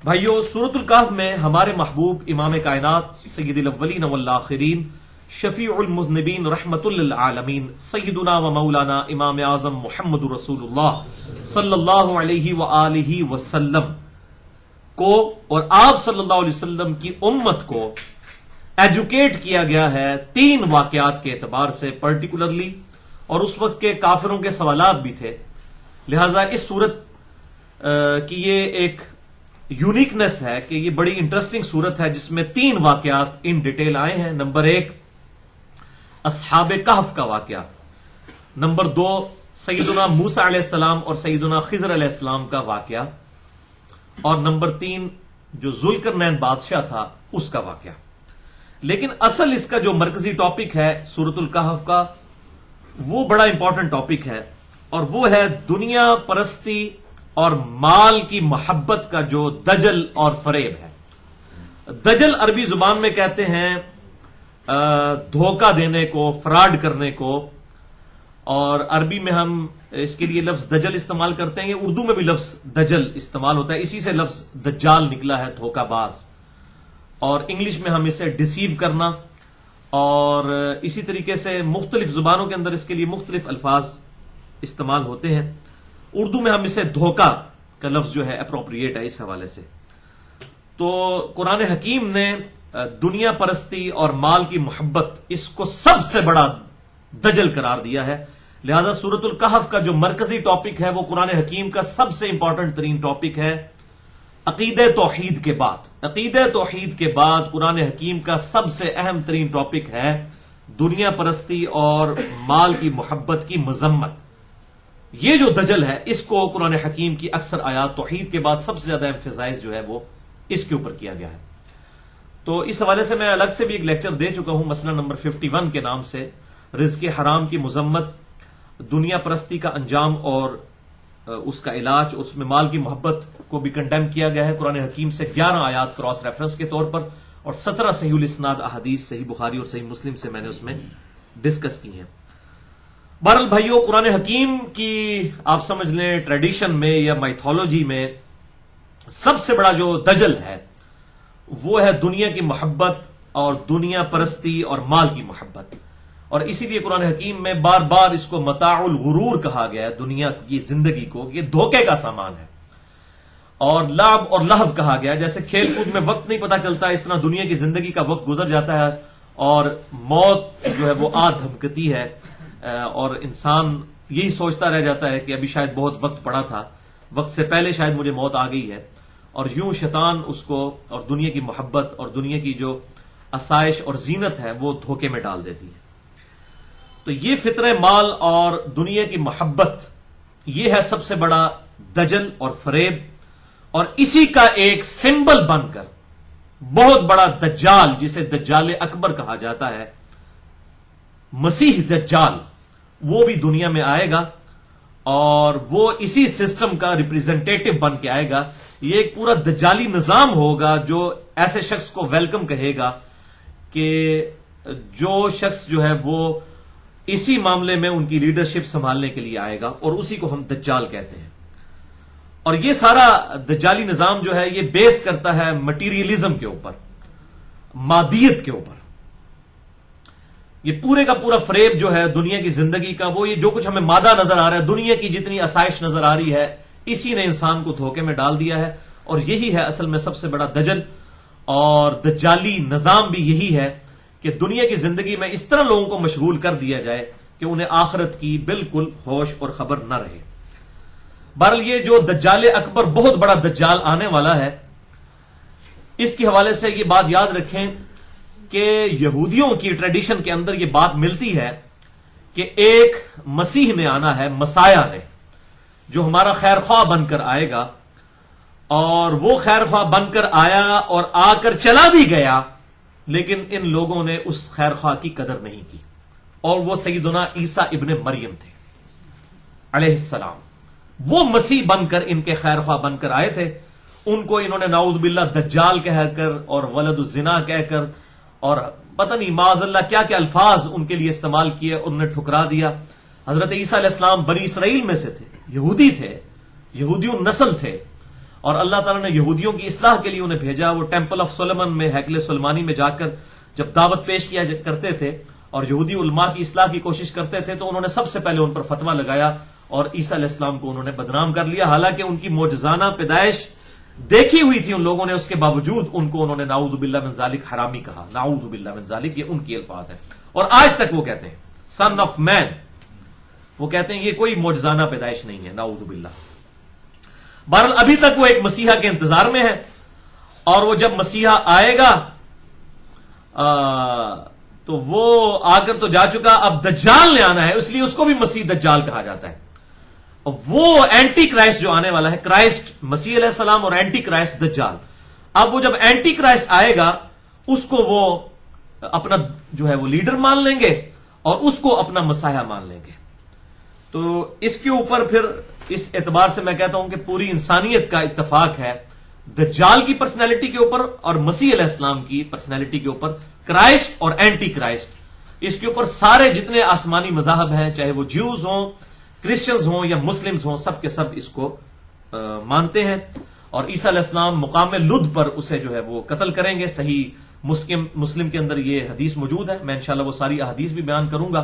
بھائیو، سورۃ الکہف میں ہمارے محبوب امام کائنات سید الاولین والآخرین شفیع المذنبین رحمت للعالمین سیدنا و مولانا امام اعظم محمد رسول اللہ صلی اللہ علیہ وآلہ وسلم کو اور آپ صلی اللہ علیہ وسلم کی امت کو ایجوکیٹ کیا گیا ہے تین واقعات کے اعتبار سے پرٹیکولرلی، اور اس وقت کے کافروں کے سوالات بھی تھے. لہذا اس صورت کی یہ ایک یونیکنس ہے کہ یہ بڑی انٹرسٹنگ صورت ہے جس میں تین واقعات ان ڈیٹیل آئے ہیں. نمبر ایک اصحاب کہف کا واقعہ، نمبر دو سیدنا موسیٰ علیہ السلام اور سیدنا خضر علیہ السلام کا واقعہ، اور نمبر تین جو ذوالقرنین بادشاہ تھا اس کا واقعہ. لیکن اصل اس کا جو مرکزی ٹاپک ہے سورۃ الکہف کا، وہ بڑا امپورٹنٹ ٹاپک ہے، اور وہ ہے دنیا پرستی اور مال کی محبت کا جو دجل اور فریب ہے. دجل عربی زبان میں کہتے ہیں دھوکہ دینے کو، فراڈ کرنے کو، اور عربی میں ہم اس کے لیے لفظ دجل استعمال کرتے ہیں. اردو میں بھی لفظ دجل استعمال ہوتا ہے، اسی سے لفظ دجال نکلا ہے، دھوکہ باز. اور انگلش میں ہم اسے ڈسیو کرنا، اور اسی طریقے سے مختلف زبانوں کے اندر اس کے لیے مختلف الفاظ استعمال ہوتے ہیں. اردو میں ہم اسے دھوکہ کا لفظ جو ہے اپروپریٹ ہے اس حوالے سے. تو قرآن حکیم نے دنیا پرستی اور مال کی محبت اس کو سب سے بڑا دجل قرار دیا ہے. لہذا سورۃ الکہف کا جو مرکزی ٹاپک ہے وہ قرآن حکیم کا سب سے امپورٹنٹ ترین ٹاپک ہے. عقیدہ توحید کے بعد قرآن حکیم کا سب سے اہم ترین ٹاپک ہے دنیا پرستی اور مال کی محبت کی مذمت. یہ جو دجل ہے اس کو قرآن حکیم کی اکثر آیات توحید کے بعد سب سے زیادہ ایمفیسائز جو ہے وہ اس کے اوپر کیا گیا ہے. تو اس حوالے سے میں الگ سے بھی ایک لیکچر دے چکا ہوں، مسئلہ نمبر 51 کے نام سے، رزق حرام کی مذمت، دنیا پرستی کا انجام اور اس کا علاج. اس میں مال کی محبت کو بھی کنڈیم کیا گیا ہے قرآن حکیم سے 11 آیات کراس ریفرنس کے طور پر، اور 17 صحیح الاسناد احادیث صحیح بخاری اور صحیح مسلم سے میں نے اس میں ڈسکس کی ہیں. بہرحال بھائیو، قرآن حکیم کی آپ سمجھ لیں ٹریڈیشن میں یا مائتھولوجی میں سب سے بڑا جو دجل ہے وہ ہے دنیا کی محبت اور دنیا پرستی اور مال کی محبت. اور اسی لیے قرآن حکیم میں بار بار اس کو متاع الغرور کہا گیا ہے، دنیا کی زندگی کو یہ دھوکے کا سامان ہے. اور لعب اور لہو کہا گیا، جیسے کھیل کود میں وقت نہیں پتا چلتا، اس طرح دنیا کی زندگی کا وقت گزر جاتا ہے اور موت جو ہے وہ دھمکتی ہے، اور انسان یہی سوچتا رہ جاتا ہے کہ ابھی شاید بہت وقت پڑا تھا، وقت سے پہلے شاید مجھے موت آ گئی ہے. اور یوں شیطان اس کو اور دنیا کی محبت اور دنیا کی جو آسائش اور زینت ہے وہ دھوکے میں ڈال دیتی ہے. تو یہ فطرہ مال اور دنیا کی محبت یہ ہے سب سے بڑا دجل اور فریب، اور اسی کا ایک سمبل بن کر بہت بڑا دجال، جسے دجال اکبر کہا جاتا ہے، مسیح دجال، وہ بھی دنیا میں آئے گا اور وہ اسی سسٹم کا ریپریزنٹیٹو بن کے آئے گا. یہ ایک پورا دجالی نظام ہوگا جو ایسے شخص کو ویلکم کہے گا کہ جو شخص جو ہے وہ اسی معاملے میں ان کی لیڈرشپ سنبھالنے کے لیے آئے گا، اور اسی کو ہم دجال کہتے ہیں. اور یہ سارا دجالی نظام جو ہے یہ بیس کرتا ہے مٹیریلزم کے اوپر، مادیت کے اوپر. یہ پورے کا پورا فریب جو ہے دنیا کی زندگی کا، وہ یہ جو کچھ ہمیں مادہ نظر آ رہا ہے، دنیا کی جتنی آسائش نظر آ رہی ہے، اسی نے انسان کو دھوکے میں ڈال دیا ہے. اور یہی ہے اصل میں سب سے بڑا دجل اور دجالی نظام بھی یہی ہے کہ دنیا کی زندگی میں اس طرح لوگوں کو مشغول کر دیا جائے کہ انہیں آخرت کی بالکل ہوش اور خبر نہ رہے. بہرحال یہ جو دجال اکبر بہت بڑا دجال آنے والا ہے، اس کے حوالے سے یہ بات یاد رکھیں کہ یہودیوں کی ٹریڈیشن کے اندر یہ بات ملتی ہے کہ ایک مسیح نے آنا ہے، مسایہ نے، جو ہمارا خیر خواہ بن کر آئے گا. اور وہ خیر خواہ بن کر آیا اور آ کر چلا بھی گیا، لیکن ان لوگوں نے اس خیر خواہ کی قدر نہیں کی. اور وہ سیدنا عیسیٰ ابن مریم تھے علیہ السلام. وہ مسیح بن کر ان کے خیر خواہ بن کر آئے تھے. ان کو انہوں نے نعوذ باللہ دجال کہہ کر اور ولد الزنا کہہ کر اور پتہ نہیں معاذ اللہ کیا کیا الفاظ ان کے لیے استعمال کیے، انہوں نے ٹھکرا دیا. حضرت عیسیٰ علیہ السلام بنی اسرائیل میں سے تھے، یہودی تھے، یہودیوں نسل تھے، اور اللہ تعالیٰ نے یہودیوں کی اصلاح کے لیے انہیں بھیجا. وہ ٹیمپل آف سولمن میں ہیکل سلمانی میں جا کر جب دعوت پیش کیا کرتے تھے اور یہودی علماء کی اصلاح کی کوشش کرتے تھے تو انہوں نے سب سے پہلے ان پر فتویٰ لگایا اور عیسیٰ علیہ السلام کو انہوں نے بدنام کر لیا. حالانکہ ان کی معجزانہ پیدائش دیکھی ہوئی تھی ان لوگوں نے, اس کے باوجود ان کو انہوں نے نعوذ باللہ من ذالک حرامی کہا. نعوذ باللہ من ذالک, یہ ان کی الفاظ ہیں اور آج تک وہ کہتے ہیں سن آف مین. وہ کہتے ہیں یہ کوئی معجزانہ پیدائش نہیں ہے, نعوذ باللہ. بہرحال ابھی تک وہ ایک مسیحا کے انتظار میں ہے اور وہ جب مسیحا آئے گا تو وہ آ کر تو جا چکا, اب دجال نے آنا ہے, اس لیے اس کو بھی مسیح دجال کہا جاتا ہے. وہ اینٹی کرائسٹ جو آنے والا ہے, کرائسٹ مسیح علیہ السلام اور اینٹی کرائسٹ دجال. اب وہ جب اینٹی کرائسٹ آئے گا اس کو وہ اپنا جو ہے وہ لیڈر مان لیں گے اور اس کو اپنا مسیحا مان لیں گے. تو اس کے اوپر پھر اس اعتبار سے میں کہتا ہوں کہ پوری انسانیت کا اتفاق ہے دجال کی پرسنالٹی کے اوپر اور مسیح علیہ السلام کی پرسنالٹی کے اوپر, کرائسٹ اور اینٹی کرائسٹ. اس کے اوپر سارے جتنے آسمانی مذاہب ہیں, چاہے وہ جیوز ہوں, کرسچنز ہوں یا مسلمز ہوں, سب کے سب اس کو مانتے ہیں. اور عیسیٰ علیہ السلام مقام لد پر اسے جو ہے وہ قتل کریں گے. صحیح مسلم کے اندر یہ حدیث موجود ہے, میں انشاءاللہ وہ ساری احادیث بھی بیان کروں گا.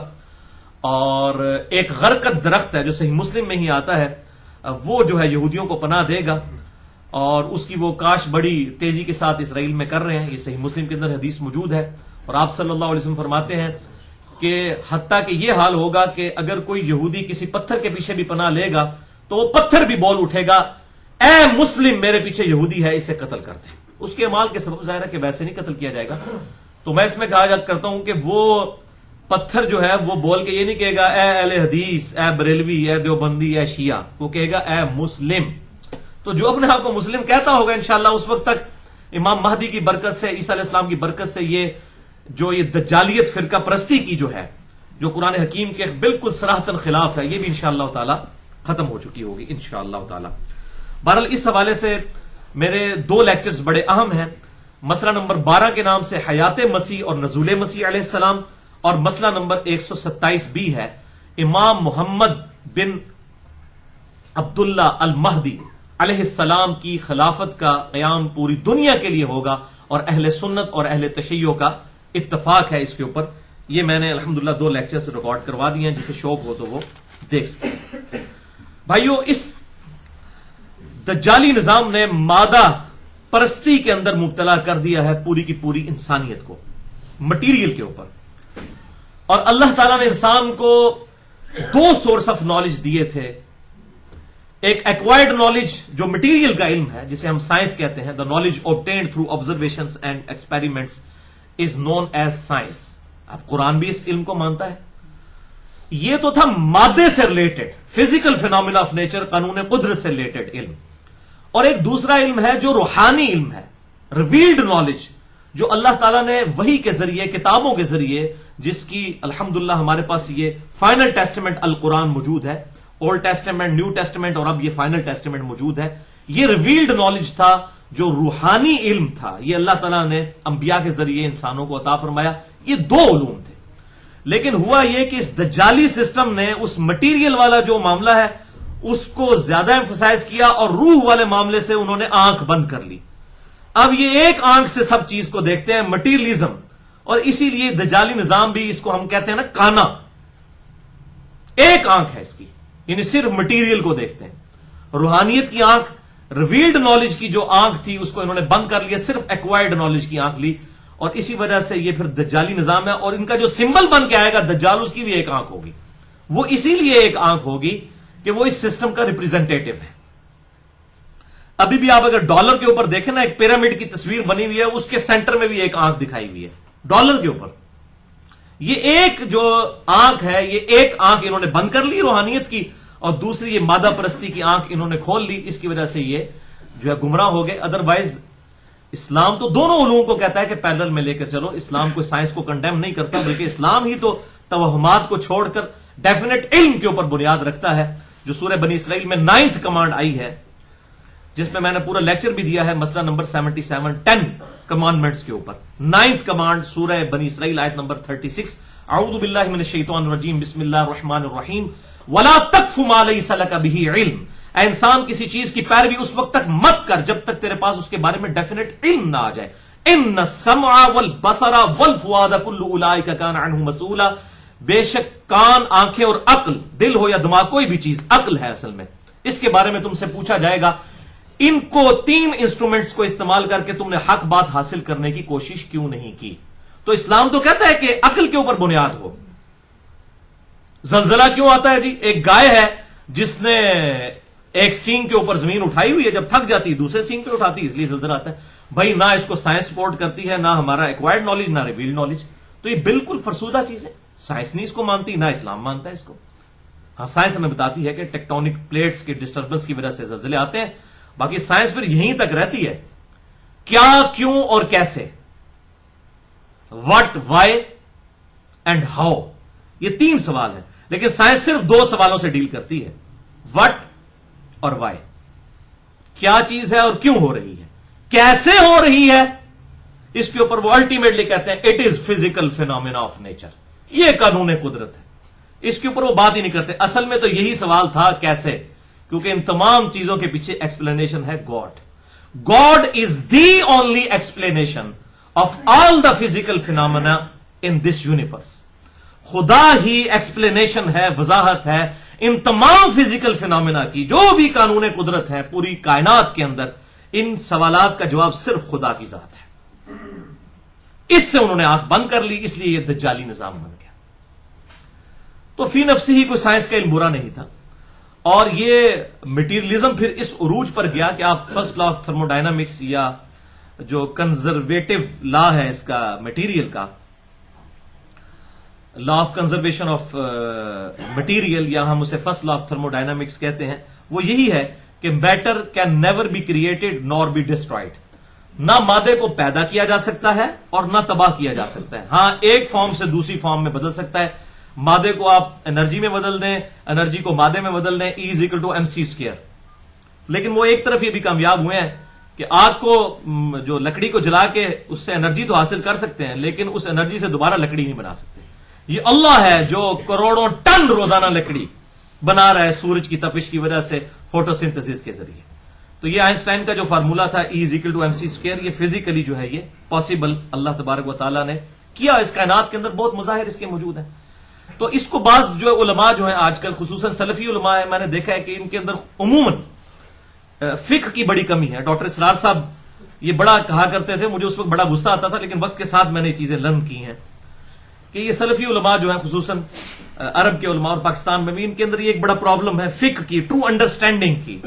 اور ایک غرقد درخت ہے جو صحیح مسلم میں ہی آتا ہے, وہ جو ہے یہودیوں کو پناہ دے گا اور اس کی وہ کاش بڑی تیزی کے ساتھ اسرائیل میں کر رہے ہیں. یہ صحیح مسلم کے اندر حدیث موجود ہے. اور آپ صلی اللہ علیہ وسلم فرماتے ہیں کہ حتیٰ کہ یہ حال ہوگا کہ اگر کوئی یہودی کسی پتھر کے پیچھے بھی پناہ لے گا تو وہ پتھر بھی بول اٹھے گا, اے مسلم میرے پیچھے یہودی ہے, اسے قتل کرتے ہیں. اس کے اعمال کے سبب ظاہر ہے کہ ویسے نہیں قتل کیا جائے گا. تو میں اس میں کہا کرتا ہوں کہ وہ پتھر جو ہے وہ بول کے یہ نہیں کہے گا اے اہل حدیث, اے بریلوی, اے دیوبندی, اے شیعہ, وہ کہے گا اے مسلم. تو جو اپنے آپ کو مسلم کہتا ہوگا انشاءاللہ اس وقت تک امام مہدی کی برکت سے, عیسیٰ علیہ السلام کی برکت سے, یہ جو یہ دجالیت فرقہ پرستی کی جو ہے, جو قرآن حکیم کے بالکل صراحتاً خلاف ہے, یہ بھی انشاءاللہ تعالی ختم ہو چکی ہوگی انشاءاللہ تعالی. بہرحال اس حوالے سے میرے 2 لیکچرز بڑے اہم ہیں. مسئلہ نمبر 12 کے نام سے حیات مسیح اور نزول مسیح علیہ السلام, اور مسئلہ نمبر 127 بھی ہے امام محمد بن عبداللہ المہدی علیہ السلام کی خلافت کا قیام پوری دنیا کے لیے ہوگا, اور اہل سنت اور اہل تشیع کا اتفاق ہے اس کے اوپر. یہ میں نے الحمدللہ 2 لیکچر سے ریکارڈ کروا دیے ہیں, جسے شوق ہو تو وہ دیکھ سکتے. بھائیو, اس دجالی نظام نے مادہ پرستی کے اندر مبتلا کر دیا ہے پوری کی پوری انسانیت کو, مٹیریل کے اوپر. اور اللہ تعالیٰ نے انسان کو 2 سورس آف نالج دیے تھے. ایک ایکوائرڈ نالج جو مٹیریل کا علم ہے, جسے ہم سائنس کہتے ہیں, the knowledge obtained through observations and experiments is known as science. اب قرآن بھی اس علم کو مانتا ہے. یہ تو تھا مادے سے related, physical phenomena of nature, قانون قدرت سے ریلیٹڈ علم. اور ایک دوسرا علم ہے جو روحانی علم ہے, ریویلڈ نالج, جو اللہ تعالیٰ نے وحی کے ذریعے, کتابوں کے ذریعے, جس کی الحمدللہ ہمارے پاس یہ فائنل ٹیسٹمنٹ القرآن موجود ہے, اولڈ ٹیسٹمنٹ, نیو ٹیسٹمنٹ, اور اب یہ فائنل ٹیسٹمنٹ موجود ہے. یہ ریویلڈ نالج تھا جو روحانی علم تھا. یہ اللہ تعالیٰ نے انبیاء کے ذریعے انسانوں کو عطا فرمایا. یہ 2 علوم تھے. لیکن ہوا یہ کہ اس دجالی سسٹم نے اس مٹیریل والا جو معاملہ ہے اس کو زیادہ ایمفسائز کیا, اور روح والے معاملے سے انہوں نے آنکھ بند کر لی. اب یہ ایک آنکھ سے سب چیز کو دیکھتے ہیں, مٹیریلزم. اور اسی لیے دجالی نظام بھی, اس کو ہم کہتے ہیں نا کانا, ایک آنکھ ہے اس کی, یعنی صرف مٹیریل کو دیکھتے ہیں. روحانیت کی آنکھ, ریویلڈ نالج کی جو آنکھ تھی, اس کو انہوں نے بند کر لیا, صرف ایکوائرڈ نالج کی آنکھ لی. اور اسی وجہ سے یہ پھر دجالی نظام ہے. اور ان کا جو سمبل بن کے آئے گا دجال, اس کی بھی ایک آنکھ ہوگی. وہ اسی لیے ایک آنکھ ہوگی کہ وہ اس سسٹم کا ریپریزنٹیٹو ہے. ابھی بھی آپ اگر ڈالر کے اوپر دیکھیں نا, ایک پیرامڈ کی تصویر بنی ہوئی ہے, اس کے سینٹر میں بھی ایک آنکھ دکھائی ہوئی ہے ڈالر کے اوپر. یہ ایک جو آنکھ ہے, یہ ایک آنکھ انہوں نے بند کر لی روحانیت کی, اور دوسری یہ مادہ پرستی کی آنکھ انہوں نے کھول لی. اس کی وجہ سے یہ جو ہے گمراہ ہو گئے. ادروائز اسلام تو دونوں علوم کو کہتا ہے کہ پیرلل میں لے کر چلو. اسلام کو سائنس کو کنڈیم نہیں کرتا, بلکہ اسلام ہی تو توہمات کو چھوڑ کر ڈیفینیٹ علم کے اوپر بنیاد رکھتا ہے. جو سورہ بنی اسرائیل میں 9th کمانڈ آئی ہے, جس میں نے پورا لیکچر بھی دیا ہے, مسئلہ نمبر 77, 10 کمانڈمنٹس کے اوپر. 9th کمانڈ سورہ بنی اسرائیل آیت نمبر 36, اعوذ باللہ من الشیطان الرجیم, بسم اللہ الرحمن الرحیم, ولا تقف ما لیس لک بہ علم. اے انسان کسی چیز کی پیروی اس وقت تک مت کر جب تک تیرے پاس اس کے بارے میں ڈیفینیٹ علم نہ آ جائے. ان السمع والبصر والفؤاد كل اولئک کان عنہ مسئولا. بے شک کان، آنکھیں اور عقل، دل ہو یا دماغ، کوئی بھی چیز عقل ہے اصل میں، اس کے بارے میں تم سے پوچھا جائے گا. ان کو 3 انسٹرومنٹس کو استعمال کر کے تم نے حق بات حاصل کرنے کی کوشش کیوں نہیں کی؟ تو اسلام تو کہتا ہے کہ عقل کے اوپر بنیاد ہو. زلزلہ کیوں آتا ہے جی؟ ایک گائے ہے جس نے ایک سینگ کے اوپر زمین اٹھائی ہوئی ہے، جب تھک جاتی ہے دوسرے سینگ پہ اٹھاتی ہے، اس لیے زلزلہ آتا ہے. بھائی نہ اس کو سائنس سپورٹ کرتی ہے، نہ ہمارا ایکوائرڈ نالج، نہ ریویلڈ نالج. تو یہ بالکل فرسودہ چیز ہے. سائنس نہیں اس کو مانتی، نہ اسلام مانتا ہے اس کو. ہاں سائنس ہمیں بتاتی ہے کہ ٹیکٹونک پلیٹس کے ڈسٹربنس کی وجہ سے زلزلے آتے ہیں. باقی سائنس پھر یہیں تک رہتی ہے، کیا، کیوں اور کیسے، واٹ، وائی اینڈ ہاؤ. یہ 3 سوال ہیں، لیکن سائنس صرف 2 سوالوں سے ڈیل کرتی ہے، واٹ اور وائی. کیا چیز ہے اور کیوں ہو رہی ہے، کیسے ہو رہی ہے، اس کے اوپر وہ الٹیمیٹلی کہتے ہیں it is physical phenomena of nature, یہ قانون قدرت ہے. اس کے اوپر وہ بات ہی نہیں کرتے. اصل میں تو یہی سوال تھا کیسے، کیونکہ ان تمام چیزوں کے پیچھے ایکسپلینیشن ہے God. God is the only explanation of all the physical phenomena in this universe. خدا ہی ایکسپلینیشن ہے، وضاحت ہے ان تمام فزیکل فینومینا کی. جو بھی قانون قدرت ہے پوری کائنات کے اندر، ان سوالات کا جواب صرف خدا کی ذات ہے. اس سے انہوں نے آنکھ بند کر لی، اس لیے یہ دجالی نظام بن گیا. تو فی نفسی ہی کوئی سائنس کا علم برا نہیں تھا. اور یہ مٹیریلزم پھر اس عروج پر گیا کہ آپ first law of thermodynamics یا جو کنزرویٹو لا ہے اس کا مٹیریل کا، law of conservation of material, یا ہم اسے first law of thermodynamics کہتے ہیں، وہ یہی ہے کہ matter can never be created nor be destroyed. نہ مادے کو پیدا کیا جا سکتا ہے اور نہ تباہ کیا جا سکتا ہے. ہاں ایک فارم سے دوسری فارم میں بدل سکتا ہے. مادے کو آپ انرجی میں بدل دیں، انرجی کو مادے میں بدل دیں، E = mc². لیکن وہ ایک طرف یہ بھی کامیاب ہوئے ہیں کہ آگ کو، جو لکڑی کو جلا کے اس سے انرجی تو حاصل کر سکتے ہیں، لیکن اس انرجی سے دوبارہ لکڑی نہیں بنا سکتے. یہ اللہ ہے جو کروڑوں ٹن روزانہ لکڑی بنا رہا ہے سورج کی تپش کی وجہ سے فوٹوسنتھسس کے ذریعے. تو یہ آئنسٹائن کا جو فارمولا تھا E = mc²، یہ فزیکلی جو ہے یہ پاسبل اللہ تبارک و تعالیٰ نے کیا. اس کائنات کے اندر بہت مظاہر اس کے موجود ہیں. تو اس کو بعض جو علماء جو ہیں آج کل، خصوصاً سلفی علماء ہیں، میں نے دیکھا ہے کہ ان کے اندر عموماً فقہ کی بڑی کمی ہے. ڈاکٹر اسرار صاحب یہ بڑا کہا کرتے تھے، مجھے اس وقت بڑا غصہ آتا تھا، لیکن وقت کے ساتھ میں نے یہ چیزیں لرن کی ہیں کہ یہ سلفی علماء جو ہیں، خصوصاً عرب کے علماء اور پاکستان میں بھی، ان کے اندر یہ ایک بڑا پرابلم ہے فقہ کی، ٹرو انڈرسٹینڈنگ کی،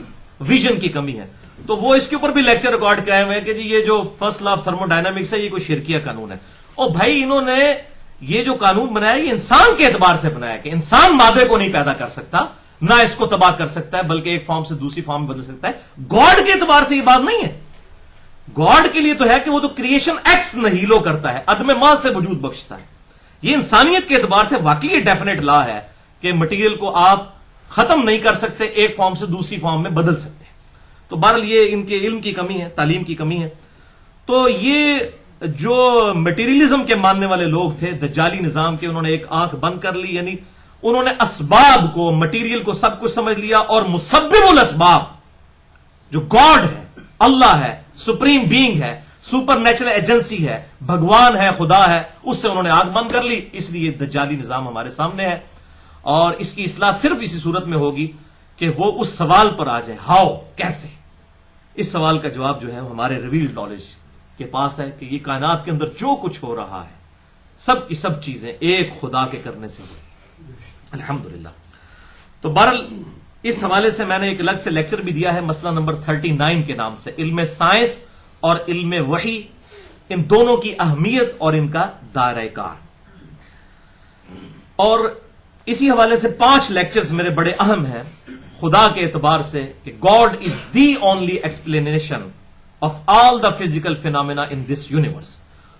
ویژن کی کمی ہے. تو وہ اس کے اوپر بھی لیکچر ریکارڈ کرائے ہوئے ہیں کہ جی یہ جو first law of thermo dynamics ہے یہ کوئی شرکیہ قانون ہے. اور بھائی انہوں نے یہ جو قانون بنایا یہ انسان کے اعتبار سے بنایا کہ انسان مادے کو نہیں پیدا کر سکتا، نہ اس کو تباہ کر سکتا ہے، بلکہ ایک فارم سے دوسری فارم میں بدل سکتا ہے. گاڈ کے اعتبار سے یہ بات نہیں ہے. گاڈ کے لیے تو ہے کہ وہ تو کریشن ایکس نہیلو کرتا ہے، عدم ماں سے وجود بخشتا ہے. یہ انسانیت کے اعتبار سے واقعی یہ ڈیفینیٹ لا ہے کہ مٹیریل کو آپ ختم نہیں کر سکتے، ایک فارم سے دوسری فارم میں بدل سکتے ہیں. تو بہرحال یہ ان کے علم کی کمی ہے، تعلیم کی کمی ہے. تو یہ جو مٹیریلزم کے ماننے والے لوگ تھے دجالی نظام کے، انہوں نے ایک آنکھ بند کر لی. یعنی انہوں نے اسباب کو، مٹیریل کو سب کچھ سمجھ لیا، اور مسبب الاسباب جو گاڈ ہے، اللہ ہے، سپریم بینگ ہے، سپر نیچرل ایجنسی ہے، بھگوان ہے، خدا ہے، اس سے انہوں نے آنکھ بند کر لی. اس لیے دجالی نظام ہمارے سامنے ہے، اور اس کی اصلاح صرف اسی صورت میں ہوگی کہ وہ اس سوال پر آ جائے، ہاؤ، کیسے. اس سوال کا جواب جو ہے ہمارے ریویلڈ نالج کے پاس ہے کہ یہ کائنات کے اندر جو کچھ ہو رہا ہے سب کی سب چیزیں ایک خدا کے کرنے سے ہوئی، الحمدللہ. تو بہرحال اس حوالے سے میں نے ایک الگ سے لیکچر بھی دیا ہے، مسئلہ نمبر 39 کے نام سے، علم سائنس اور علم وحی، ان دونوں کی اہمیت اور ان کا دائرہ کار. اور اسی حوالے سے 5 لیکچرز میرے بڑے اہم ہیں خدا کے اعتبار سے کہ God is the only explanation of all the physical phenomena in this universe.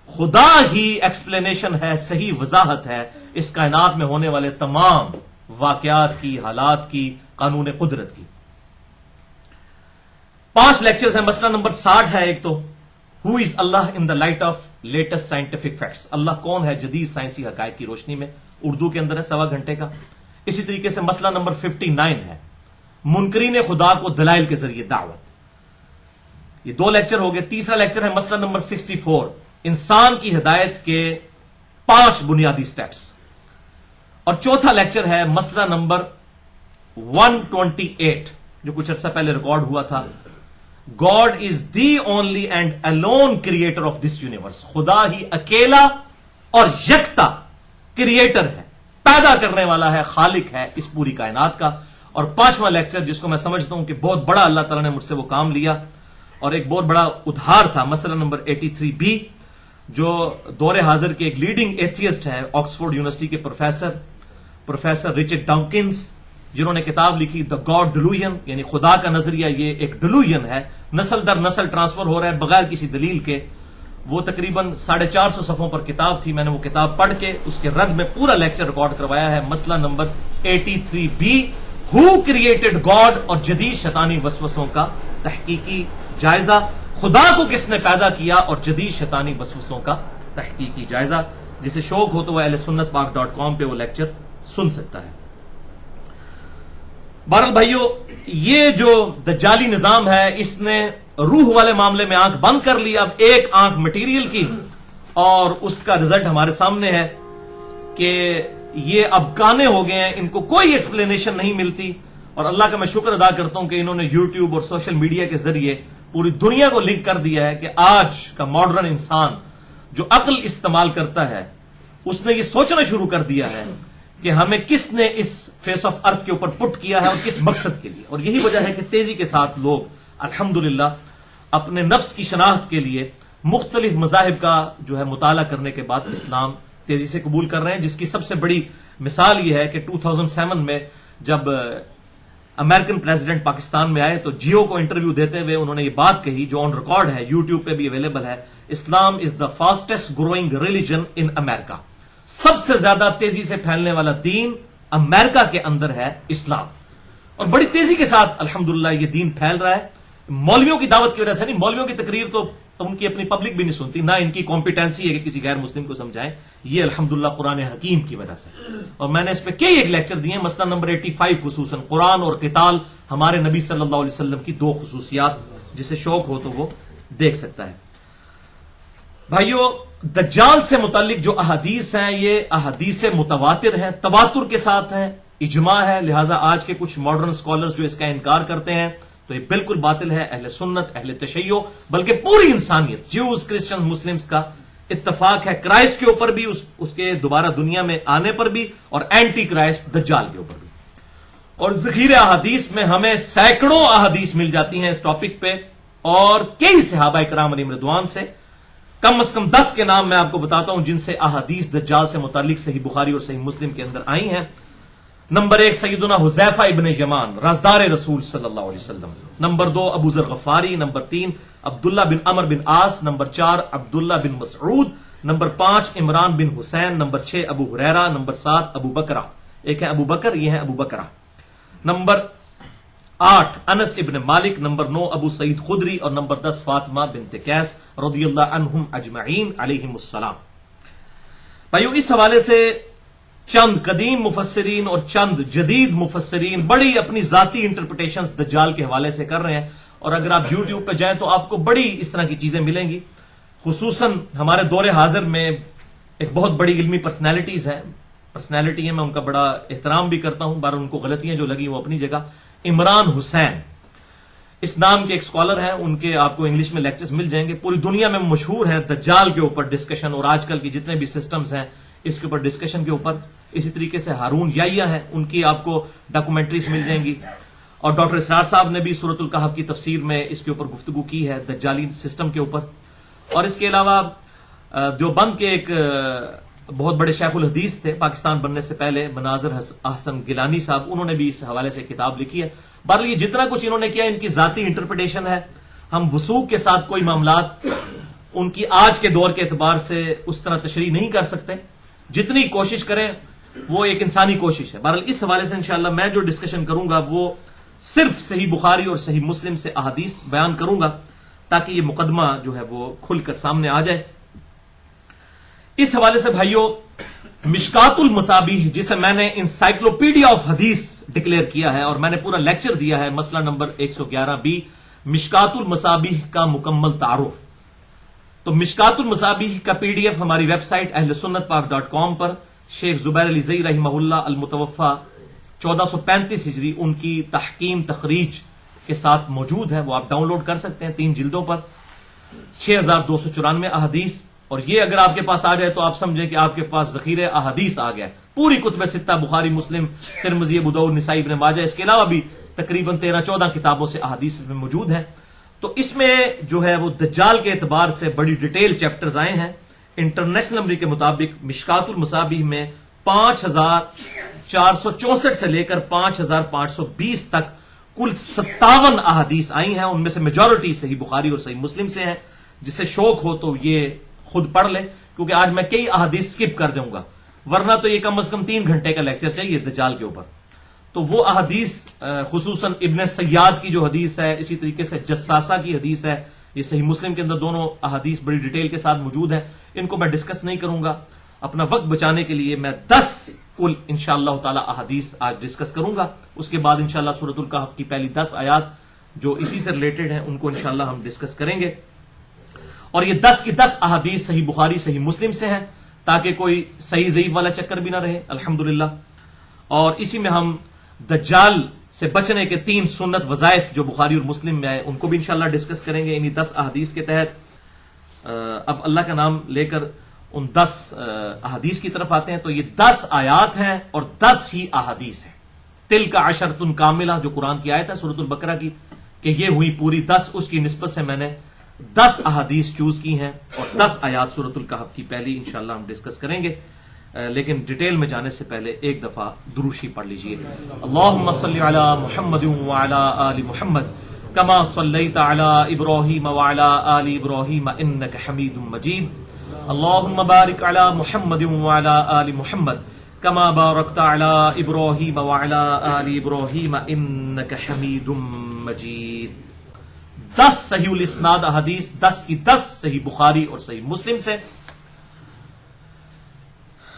خدا ہی ایکسپلینیشن ہے، صحیح وضاحت ہے اس کائنات میں ہونے والے تمام واقعات کی، حالات کی، قانون قدرت کی. 5 لیکچرز ہیں. مسئلہ نمبر 60 ہے ایک تو، who is Allah in the light of latest scientific facts. Allah کون ہے جدید سائنسی حقائق کی روشنی میں، اردو کے اندر ہے 1.25 گھنٹے کا. اسی طریقے سے مسئلہ نمبر 59 ہے، منکرین خدا کو دلائل کے ذریعے دعوت. یہ 2 لیکچر ہو گئے. تیسرا لیکچر ہے مسئلہ نمبر 64، انسان کی ہدایت کے 5 بنیادی سٹیپس. اور چوتھا لیکچر ہے مسئلہ نمبر 128 جو کچھ عرصہ پہلے ریکارڈ ہوا تھا. God is the only and alone creator of this universe. خدا ہی اکیلا اور یکتا کریٹر ہے، پیدا کرنے والا ہے، خالق ہے اس پوری کائنات کا. اور 5واں لیکچر جس کو میں سمجھتا ہوں کہ بہت بڑا اللہ تعالیٰ نے مجھ سے وہ کام لیا اور ایک بہت بڑا ادھار تھا، مسئلہ نمبر 83B جو دور حاضر کے ایک لیڈنگ ایتھیسٹ ہیں، آکسفورڈ یونیورسٹی کے پروفیسر رچرڈ ڈاؤکنز، جنہوں نے کتاب لکھی دا گاڈ ڈیلوژن، یعنی خدا کا نظریہ یہ ایک ڈیلوژن ہے، نسل در نسل ٹرانسفر ہو رہا ہے بغیر کسی دلیل کے. وہ تقریباً 450 صفحوں پر کتاب تھی. میں نے وہ کتاب پڑھ کے اس کے رد میں پورا لیکچر ریکارڈ کروایا ہے. مسئلہ number 83B، who created God, اور جدید شیطانی وسوسوں کا تحقیقی جائزہ. خدا کو کس نے پیدا کیا اور جدید شیطانی وسوسوں کا تحقیقی جائزہ. جسے شوق ہو تو وہ اہل سنت پاک .com پہ وہ لیکچر سن سکتا ہے. بہرحال بھائیو، یہ جو دجالی نظام ہے اس نے روح والے معاملے میں آنکھ بند کر لی. اب ایک آنکھ مٹیریل کی، اور اس کا رزلٹ ہمارے سامنے ہے کہ یہ اب کانے ہو گئے ہیں، ان کو کوئی ایکسپلینیشن نہیں ملتی. اور اللہ کا میں شکر ادا کرتا ہوں کہ انہوں نے یوٹیوب اور سوشل میڈیا کے ذریعے پوری دنیا کو لنک کر دیا ہے کہ آج کا ماڈرن انسان جو عقل استعمال کرتا ہے اس نے یہ سوچنا شروع کر دیا ہے کہ ہمیں کس نے اس فیس آف ارتھ کے اوپر پٹ کیا ہے اور کس مقصد کے لیے. اور یہی وجہ ہے کہ تیزی کے ساتھ لوگ الحمدللہ اپنے نفس کی شناخت کے لیے مختلف مذاہب کا جو ہے مطالعہ کرنے کے بعد اسلام تیزی سے قبول کر رہے ہیں. جس کی سب سے بڑی مثال یہ ہے کہ 2007 میں جب امریکن پریزیڈنٹ پاکستان میں آئے تو جیو کو انٹرویو دیتے ہوئے انہوں نے یہ بات کہی جو آن ریکارڈ ہے، یوٹیوب پہ بھی اویلیبل ہے، اسلام از دا فاسٹسٹ گروئنگ ریلیجن ان امریکہ. سب سے زیادہ تیزی سے پھیلنے والا دین امریکہ کے اندر ہے اسلام، اور بڑی تیزی کے ساتھ الحمدللہ یہ دین پھیل رہا ہے. مولویوں کی دعوت کی وجہ سے نہیں، مولویوں کی تقریر تو ان کی اپنی پبلک بھی نہیں سنتی، نہ ان کی کمپیٹنسی ہے کہ کسی غیر مسلم کو سمجھائیں. یہ الحمدللہ قرآن حکیم کی وجہ سے. اور میں نے اس پہ کئی ایک لیکچر دیے، مسئلہ نمبر 85 خصوصاً قرآن اور قتال، ہمارے نبی صلی اللہ علیہ وسلم کی 2 خصوصیات. جسے شوق ہو تو وہ دیکھ سکتا ہے. بھائیو، دجال سے متعلق جو احادیث ہیں یہ احادیث متواتر ہیں، تواتر کے ساتھ ہیں، اجماع ہے. لہٰذا آج کے کچھ ماڈرن سکالرز جو اس کا انکار کرتے ہیں تو یہ بالکل باطل ہے. اہل سنت، اہل تشیع، بلکہ پوری انسانیت، جیوز، کرسچن، مسلمز کا اتفاق ہے کرائسٹ کے اوپر بھی، اس کے دوبارہ دنیا میں آنے پر بھی، اور اینٹی کرائسٹ دجال کے اوپر بھی. اور ذخیرہ احادیث میں ہمیں سینکڑوں احادیث مل جاتی ہیں اس ٹاپک پہ، اور کئی صحابہ کرام علیہم رضوان سے کم از کم 10 کے نام میں آپ کو بتاتا ہوں جن سے احادیث دجال سے متعلق صحیح بخاری اور صحیح مسلم کے اندر آئی ہیں. نمبر 1 سیدنا حذیفہ ابن یمان، رازدار رسول صلی اللہ علیہ وسلم. نمبر 2 ابو ذر غفاری. نمبر 3 عبداللہ بن عمر بن عاص. نمبر 4 عبداللہ بن مسعود. نمبر 5 عمران بن حسین. نمبر 6 ابو ہریرہ. نمبر 7 ابو بکرہ. ایک ہے ابو بکر، یہ ہے ابو بکرہ. نمبر 8 انس ابن مالک. نمبر 9 ابو سعید خدری. اور نمبر 10 فاطمہ بنت قیس رضی اللہ عنہم اجمعین علیہم السلام. بھائیو، اس حوالے سے چند قدیم مفسرین اور چند جدید مفسرین بڑی اپنی ذاتی انٹرپریٹیشنز دجال کے حوالے سے کر رہے ہیں. اور اگر آپ یوٹیوب پہ جائیں تو آپ کو بڑی اس طرح کی چیزیں ملیں گی. خصوصاً ہمارے دور حاضر میں ایک بہت بڑی علمی پرسنالٹیز ہیں، میں ان کا بڑا احترام بھی کرتا ہوں، بار ان کو غلطیاں جو لگی وہ اپنی جگہ. عمران حسین اس نام کے ایک اسکالر ہیں، ان کے آپ کو انگلش میں لیکچرز مل جائیں گے. پوری دنیا میں مشہور ہیں دجال کے اوپر ڈسکشن، اور آج کل کی جتنے بھی سسٹمز ہیں اس کے اوپر ڈسکشن کے اوپر. اسی طریقے سے ہارون یحییٰ ہیں، ان کی آپ کو ڈاکومنٹریز مل جائیں گی. اور ڈاکٹر اسرار صاحب نے بھی سورۃ الکہف کی تفسیر میں اس کے اوپر گفتگو کی ہے، دجالی سسٹم کے اوپر. اور اس کے علاوہ دیوبند کے ایک بہت بڑے شیخ الحدیث تھے پاکستان بننے سے پہلے، مناظر احسن گیلانی صاحب، انہوں نے بھی اس حوالے سے کتاب لکھی ہے. بہرحال یہ جتنا کچھ انہوں نے کیا ان کی ذاتی انٹرپریٹیشن ہے. ہم وثوق کے ساتھ کوئی معاملات ان کی آج کے دور کے اعتبار سے اس طرح تشریح نہیں کر سکتے. جتنی کوشش کریں وہ ایک انسانی کوشش ہے. بہرحال اس حوالے سے انشاءاللہ میں جو ڈسکشن کروں گا وہ صرف صحیح بخاری اور صحیح مسلم سے احادیث بیان کروں گا تاکہ یہ مقدمہ جو ہے وہ کھل کر سامنے آ جائے. اس حوالے سے بھائیو، مشکات المصابیح، جسے میں نے انسائکلوپیڈیا آف حدیث ڈکلیئر کیا ہے، اور میں نے پورا لیکچر دیا ہے مسئلہ نمبر 111B مشکات المصابیح کا مکمل تعارف۔ تو مشکات المصابیح کا PDF ہماری ویب سائٹ اہلسنتپاک.com پر شیخ زبیر علی زئی رحمہ اللہ المتوفی 1435 ہجری ان کی تحکیم تخریج کے ساتھ موجود ہے، وہ آپ ڈاؤن لوڈ کر سکتے ہیں 3 جلدوں پر، 6294 احادیث۔ اور یہ اگر آپ کے پاس آ جائے تو آپ سمجھیں کہ آپ کے پاس ذخیرہ احادیث آ گیا ہے، پوری کتب ستہ بخاری، مسلم، ترمذی، ابو داؤد، نسائی، ابن ماجہ، اس کے علاوہ بھی تقریباً 13-14 کتابوں سے احادیث میں موجود ہیں۔ تو اس میں جو ہے وہ دجال کے اعتبار سے بڑی ڈیٹیل چیپٹرز آئے ہیں۔ انٹرنیشنل نمبر کے مطابق مشکات المصابیح میں 5464 سے لے کر 5520 تک کل 57 احادیث آئی ہیں، ان میں سے میجورٹی صحیح بخاری اور صحیح مسلم سے ہیں۔ جسے شوق ہو تو یہ خود پڑھ لے، کیونکہ آج میں کئی احادیث سکپ کر جاؤں گا، ورنہ تو یہ کم از کم 3 گھنٹے کا لیکچر چاہیے دجال کے اوپر۔ تو وہ احادیث خصوصاً ابن سیاد کی جو حدیث ہے، اسی طریقے سے جساسہ کی حدیث ہے، یہ صحیح مسلم کے اندر دونوں احادیث بڑی ڈیٹیل کے ساتھ موجود ہیں، ان کو میں ڈسکس نہیں کروں گا۔ اپنا وقت بچانے کے لیے میں 10 کل انشاءاللہ تعالی احادیث آج ڈسکس کروں گا، اس کے بعد انشاءاللہ سورۃ الکہف کی پہلی 10 آیات جو اسی سے ریلیٹڈ ہیں ان کو انشاءاللہ ہم ڈسکس کریں گے۔ اور یہ 10 کی 10 احادیث صحیح بخاری صحیح مسلم سے ہیں، تاکہ کوئی صحیح ضعیف والا چکر بھی نہ رہے الحمدللہ۔ اور اسی میں ہم دجال سے بچنے کے 3 سنت وظائف جو بخاری اور مسلم میں آئے ان کو بھی انشاءاللہ ڈسکس کریں گے انہی 10 احادیث کے تحت۔ اب اللہ کا نام لے کر ان 10 احادیث کی طرف آتے ہیں۔ تو یہ 10 آیات ہیں اور 10 ہی احادیث ہیں۔ تلک عشرۃ کاملہ جو قرآن کی آیت ہے سورۃ البقرہ کی، کہ یہ ہوئی پوری 10، اس کی نسبت سے میں نے 10 احادیث چوز کی ہیں اور 10 آیات سورۃ الکہف کی پہلی انشاءاللہ ہم ڈسکس کریں گے۔ لیکن ڈیٹیل میں جانے سے پہلے ایک دفعہ دروشی پڑھ لیجئے۔ اللہم صلی علی محمد وعلی آل محمد کما صلیت علی ابراہیم وعلی آل ابراہیم انک حمید مجید۔ اللہم بارک علی محمد وعلی آل محمد کما بارکت علی ابراہیم وعلی آل ابراہیم انک حمید مجید۔ 10 صحیح الاسناد احادیث، 10 کی 10 صحیح بخاری اور صحیح مسلم سے،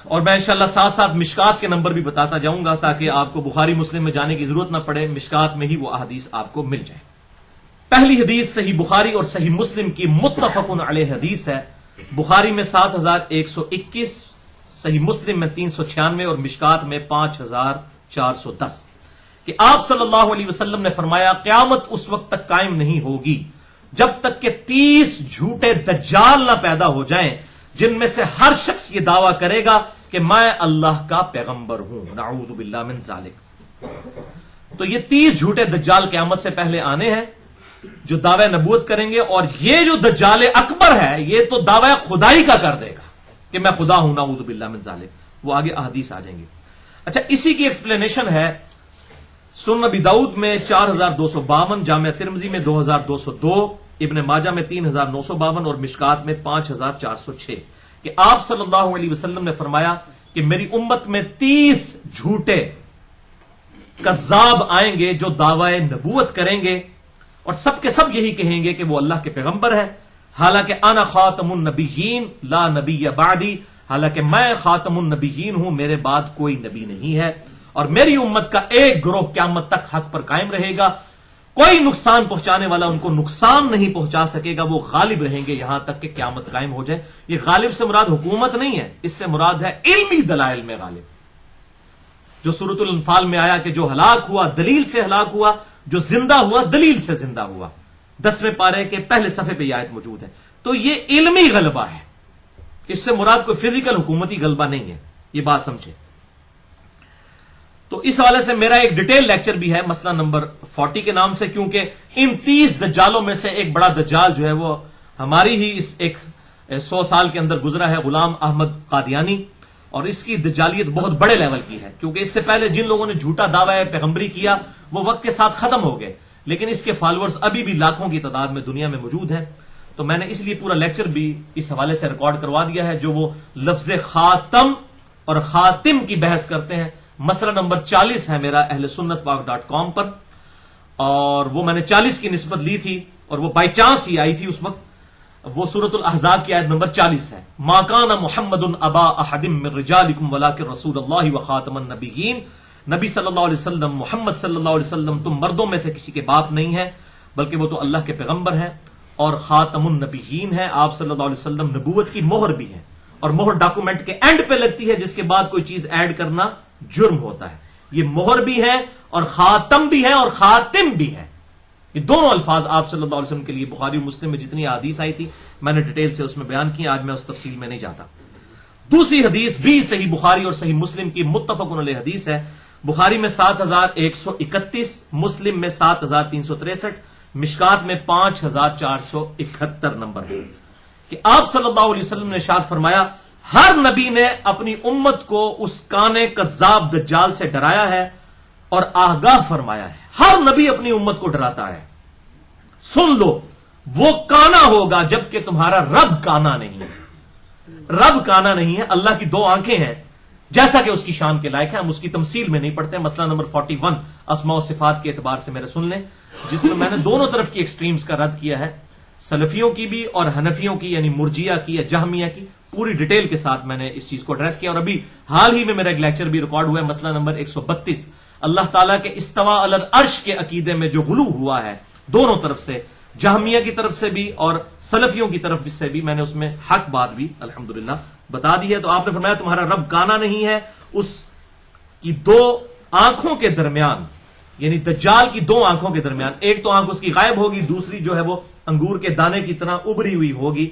اور میں انشاءاللہ ساتھ ساتھ مشکات کے نمبر بھی بتاتا جاؤں گا تاکہ آپ کو بخاری مسلم میں جانے کی ضرورت نہ پڑے، مشکات میں ہی وہ احادیث آپ کو مل جائے۔ پہلی حدیث صحیح بخاری اور صحیح مسلم کی متفق علیہ حدیث ہے، بخاری میں 7121، صحیح مسلم میں 396 اور مشکات میں 5410، کہ آپ صلی اللہ علیہ وسلم نے فرمایا قیامت اس وقت تک قائم نہیں ہوگی جب تک کہ 30 جھوٹے دجال نہ پیدا ہو جائیں جن میں سے ہر شخص یہ دعویٰ کرے گا کہ میں اللہ کا پیغمبر ہوں، نعوذ باللہ من ذالک۔ تو یہ 30 جھوٹے دجال قیامت سے پہلے آنے ہیں جو دعوی نبوت کریں گے، اور یہ جو دجال اکبر ہے یہ تو دعوی خدائی کا کر دے گا کہ میں خدا ہوں، نعوذ باللہ من ذالک۔ وہ آگے احادیث آ جائیں گے۔ اچھا، اسی کی ایکسپلینیشن ہے سنن نبی داؤد میں 4252، جامع ترمذی میں 2202، ابن ماجہ میں 3952 اور مشکات میں 5406، کہ آپ صلی اللہ علیہ وسلم نے فرمایا کہ میری امت میں 30 جھوٹے کذاب آئیں گے جو دعوی نبوت کریں گے اور سب کے سب یہی کہیں گے کہ وہ اللہ کے پیغمبر ہے، حالانکہ انا خاتم النبیین لا نبی بعدی، حالانکہ میں خاتم النبیین ہوں، میرے بعد کوئی نبی نہیں ہے، اور میری امت کا ایک گروہ قیامت تک حق پر قائم رہے گا، کوئی نقصان پہنچانے والا ان کو نقصان نہیں پہنچا سکے گا، وہ غالب رہیں گے یہاں تک کہ قیامت قائم ہو جائے۔ یہ غالب سے مراد حکومت نہیں ہے، اس سے مراد ہے علمی دلائل میں غالب، جو سورۃ الانفال میں آیا کہ جو ہلاک ہوا دلیل سے ہلاک ہوا، جو زندہ ہوا دلیل سے زندہ ہوا، 10ویں پارے کے پہلے صفحے پہ یہ آیت موجود ہے۔ تو یہ علمی غلبہ ہے، اس سے مراد کوئی فزیکل حکومتی غلبہ نہیں ہے، یہ بات سمجھے۔ تو اس حوالے سے میرا ایک ڈیٹیل لیکچر بھی ہے مسئلہ نمبر 40 کے نام سے، کیونکہ ان 30 دجالوں میں سے ایک بڑا دجال جو ہے وہ ہماری ہی اس ایک 100 سال کے اندر گزرا ہے، غلام احمد قادیانی، اور اس کی دجالیت بہت بڑے لیول کی ہے، کیونکہ اس سے پہلے جن لوگوں نے جھوٹا دعوی پیغمبری کیا وہ وقت کے ساتھ ختم ہو گئے، لیکن اس کے فالوورز ابھی بھی لاکھوں کی تعداد میں دنیا میں موجود ہیں۔ تو میں نے اس لیے پورا لیکچر بھی اس حوالے سے ریکارڈ کروا دیا ہے، جو وہ لفظ خاتم اور خاتم کی بحث کرتے ہیں۔ مسئلہ نمبر 40 ہے میرا اہلسنتپاک.com پر، اور وہ میں نے 40 کی نسبت لی تھی اور وہ بائی چانس ہی آئی تھی اس وقت۔ وہ سورۃ الاحزاب کی آیت نمبر 40 ہے، ما کان محمد ابا احد من رجالکم ولکن رسول اللہ وخاتم النبیین نبی صلی اللہ علیہ وسلم، محمد صلی اللہ علیہ وسلم تم مردوں میں سے کسی کے باپ نہیں ہیں، بلکہ وہ تو اللہ کے پیغمبر ہیں اور خاتم النبیین ہیں. آپ صلی اللہ علیہ وسلم نبوت کی مہر بھی ہیں، اور مہر ڈاکومنٹ کے اینڈ پہ لگتی ہے جس کے بعد کوئی چیز ایڈ کرنا جرم ہوتا ہے. یہ مہر بھی ہے اور خاتم بھی ہے اور خاتم بھی ہے. یہ دونوں الفاظ آپ صلی اللہ علیہ وسلم کے لیے بخاری و مسلم میں جتنی احادیث آئی تھی میں نے ڈیٹیل سے اس میں بیان کی، آج میں اس تفصیل میں نہیں جاتا. دوسری حدیث بھی صحیح بخاری اور صحیح مسلم کی متفق علیہ حدیث ہے. بخاری میں 7131، مسلم میں 7363، مشکات میں 5471 نمبر ہے کہ آپ صلی اللہ علیہ وسلم نے ارشاد فرمایا ہر نبی نے اپنی امت کو اس کانے کذاب دجال سے ڈرایا ہے اور آگاہ فرمایا ہے. ہر نبی اپنی امت کو ڈراتا ہے. سن لو وہ کانا ہوگا جبکہ تمہارا رب کانا نہیں ہے. رب کانا نہیں ہے، اللہ کی 2 آنکھیں ہیں جیسا کہ اس کی شان کے لائق ہے. ہم اس کی تمثیل میں نہیں پڑھتے. مسئلہ نمبر 41 اسماء و صفات کے اعتبار سے میرے سن لیں، جس میں نے دونوں طرف کی ایکسٹریمز کا رد کیا ہے، سلفیوں کی بھی اور حنفیوں کی یعنی مرجیہ کی یا جہمیہ کی. پوری ڈیٹیل کے ساتھ میں نے اس چیز کو ایڈریس کیا، اور ابھی حال ہی میں میرا ایک لیکچر بھی ریکارڈ ہوا ہے، مسئلہ نمبر 132 اللہ تعالیٰ کے استوا علی العرش کے عقیدے میں جو غلو ہوا ہے دونوں طرف سے، جہمیہ کی طرف سے بھی اور سلفیوں کی طرف سے بھی، میں نے اس میں حق بات بھی الحمدللہ بتا دی ہے. تو آپ نے فرمایا تمہارا رب کانا نہیں ہے، اس کی 2 آنکھوں کے درمیان یعنی دجال کی 2 آنکھوں کے درمیان، ایک تو آنکھ اس کی غائب ہوگی، دوسری جو ہے وہ انگور کے دانے کی طرح ابری ہوئی ہوگی.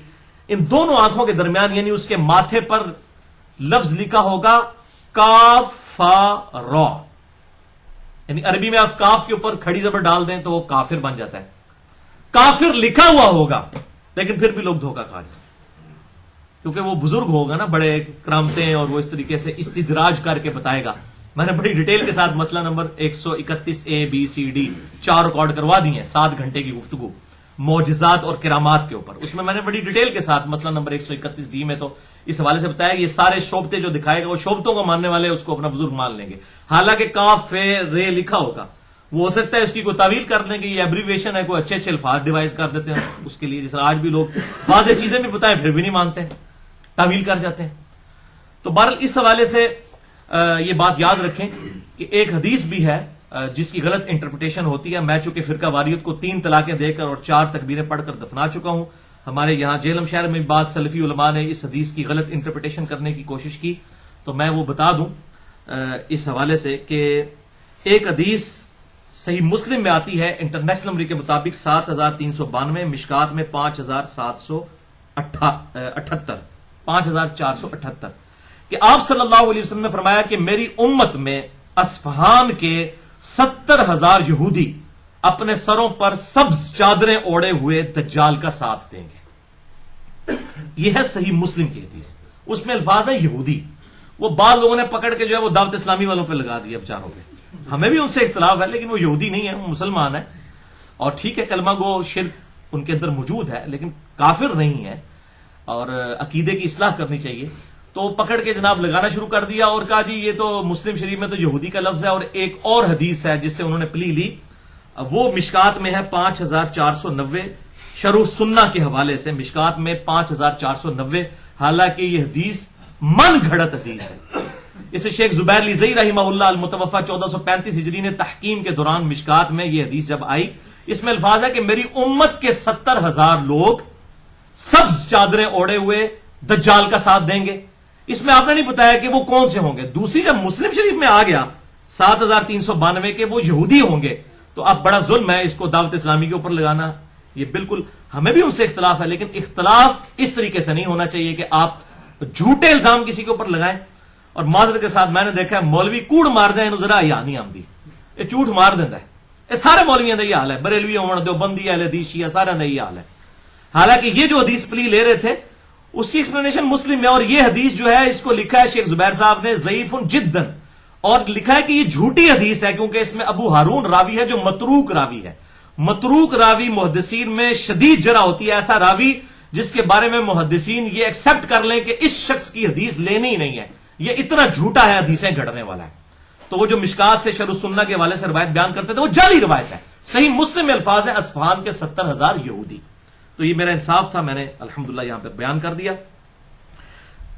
ان دونوں آنکھوں کے درمیان یعنی اس کے ماتھے پر لفظ لکھا ہوگا کاف فا را، یعنی عربی میں آپ کاف کے اوپر کھڑی زبر ڈال دیں تو وہ کافر بن جاتا ہے. کافر لکھا ہوا ہوگا لیکن پھر بھی لوگ دھوکہ کھا جائیں کیونکہ وہ بزرگ ہوگا نا، بڑے کرامتیں اور وہ اس طریقے سے استدراج کر کے بتائے گا. میں نے بڑی ڈیٹیل کے ساتھ مسئلہ number 131 A B C D 4 record کروا دی ہیں، 7 گھنٹے کی گفتگو معجزات اور کرامات کے اوپر. اس میں نے بڑی ڈیٹیل کے ساتھ مسئلہ نمبر 131 دی میں تو اس حوالے سے بتایا کہ یہ سارے شوبتے جو دکھائے گا وہ شوبتوں کو ماننے والے اس کو اپنا بزرگ مان لیں گے، حالانکہ کاف فے رے لکھا ہوگا. وہ ہو سکتا ہے اس کی کوئی تعویل کر دیں کہ یہ ایبریویشن ہے، کوئی اچھے الفاظ ڈیوائز کر دیتے ہیں اس کے لیے، جس طرح آج بھی لوگ واضح چیزیں بھی بتائیں پھر بھی نہیں مانتے، تعویل کر جاتے ہیں. تو بہرحال اس حوالے سے یہ بات یاد رکھیں کہ ایک حدیث بھی ہے جس کی غلط انٹرپریٹیشن ہوتی ہے. میں چونکہ فرقہ واریت کو 3 طلاقیں دے کر اور 4 تکبیریں پڑھ کر دفنا چکا ہوں. ہمارے یہاں جہلم شہر میں بعض سلفی علماء نے اس حدیث کی غلط انٹرپریٹیشن کرنے کی کوشش کی، تو میں وہ بتا دوں اس حوالے سے کہ ایک حدیث صحیح مسلم میں آتی ہے انٹرنیشنل نمبر کے مطابق 7392، مشکات میں 5478 کہ آپ صلی اللہ علیہ وسلم نے فرمایا کہ میری امت میں اصفہان کے 70,000 یہودی اپنے سروں پر سبز چادریں اوڑے ہوئے دجال کا ساتھ دیں گے. یہ ہے صحیح مسلم کی حدیث، اس میں الفاظ ہے یہودی. وہ بعض لوگوں نے پکڑ کے جو ہے وہ دعوت اسلامی والوں پہ لگا دیا بچاروں پہ. ہمیں بھی ان سے اختلاف ہے لیکن وہ یہودی نہیں ہے، وہ مسلمان ہے، اور ٹھیک ہے کلمہ گو شرک ان کے اندر موجود ہے لیکن کافر نہیں ہے، اور عقیدے کی اصلاح کرنی چاہیے. تو پکڑ کے جناب لگانا شروع کر دیا اور کہا جی یہ تو مسلم شریف میں تو یہودی کا لفظ ہے. اور ایک اور حدیث ہے جس سے انہوں نے پلی لی، وہ مشکات میں ہے 5490، شرح سنہ کے حوالے سے مشکات میں 5490. حالانکہ یہ حدیث من گھڑت حدیث ہے. اسے شیخ زبیر لیزئی رحمہ اللہ المتوفى 1435 ہجری نے تحقیم کے دوران مشکات میں یہ حدیث جب آئی، اس میں الفاظ ہے کہ میری امت کے 70,000 لوگ سبز چادریں اوڑے ہوئے دجال کا ساتھ دیں گے. اس میں آپ نے نہیں بتایا کہ وہ کون سے ہوں گے. دوسری جب مسلم شریف میں آ گیا 7392 کے وہ یہودی ہوں گے، تو اب بڑا ظلم ہے اس کو دعوت اسلامی کے اوپر لگانا. یہ بالکل ہمیں بھی ان سے اختلاف ہے لیکن اختلاف اس طریقے سے نہیں ہونا چاہیے کہ آپ جھوٹے الزام کسی کے اوپر لگائیں. اور معذرت کے ساتھ میں نے دیکھا ہے مولوی کوڑ مار دیں ذرا یا نہیں آمدی، یہ جھوٹ مار دینا ہے. یہ سارے مولویوں کا یہ حال ہے، بریلوی ہون دیوبندی اہل حدیث شیعہ سارے کا یہ حال ہے. حالانکہ یہ جو حدیث پلی لے رہے تھے اس کی ایکسپلینیشن مسلم میں، اور یہ حدیث جو ہے اس کو لکھا ہے شیخ زبیر صاحب نے ضعیف جدا، اور لکھا ہے کہ یہ جھوٹی حدیث ہے کیونکہ اس میں ابو ہارون راوی ہے جو متروک راوی ہے. متروک راوی محدثین میں شدید جرح ہوتی ہے، ایسا راوی جس کے بارے میں محدثین یہ ایکسپٹ کر لیں کہ اس شخص کی حدیث لینی ہی نہیں ہے، یہ اتنا جھوٹا ہے حدیثیں گھڑنے والا ہے. تو وہ جو مشکات سے شرح سنہ کے حوالے سے روایت بیان کرتے تھے وہ جعلی روایت ہے. صحیح مسلم میں الفاظ ہے اصفہان کے 70,000 یہودی. تو یہ میرا انصاف تھا، میں نے الحمدللہ یہاں پہ بیان کر دیا.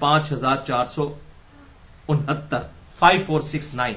5469, 5469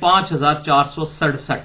5467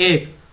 1,